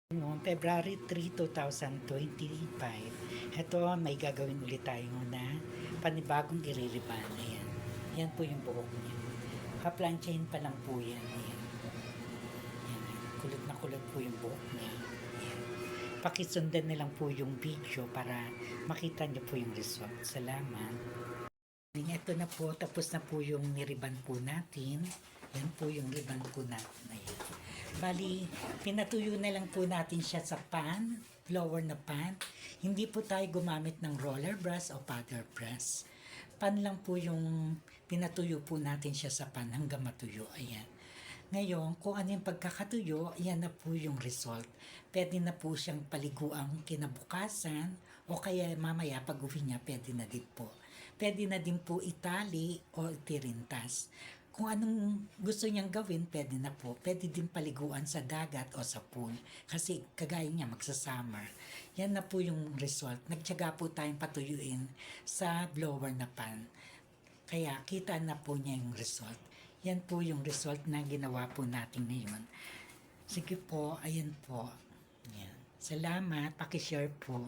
Noong February 3, 2025, ito may gagawin ulit tayo na panibagong iririban. Ayan. Yan po yung buhok niya. Kaplansyahin pa lang po yan. Ayan. Ayan. Kulot na kulot po yung buhok niya. Ayan. Pakisundan na lang po yung video para makita niyo po yung result. Salamat. Ito na po, tapos na po yung niriban po natin. Yan po yung riban po natin. Ayan. Bali, pinatuyo na lang po natin siya sa pan, blower na pan. Hindi po tayo gumamit ng roller brush o powder brush. Pan lang po yung pinatuyo po natin siya sa pan hanggang matuyo. Ayan. Ngayon, kung ano yung pagkakatuyo, yan na po yung result. Pwede na po siyang paliguang kinabukasan o kaya mamaya pag uwi niya, pwede na din po. Pwede na din po itali o itirintas. Kung anong gusto niyang gawin, pwede na po. Pwede din paliguan sa dagat o sa pool. Kasi kagaya niya magsa-summer. Yan na po yung result. Nagtyaga po tayong patuyuin sa blower na pan. Kaya kita na po niya yung result. Yan po yung result na ginawa po natin ngayon. Sige po, ayan po. Yan. Salamat, pakishare po.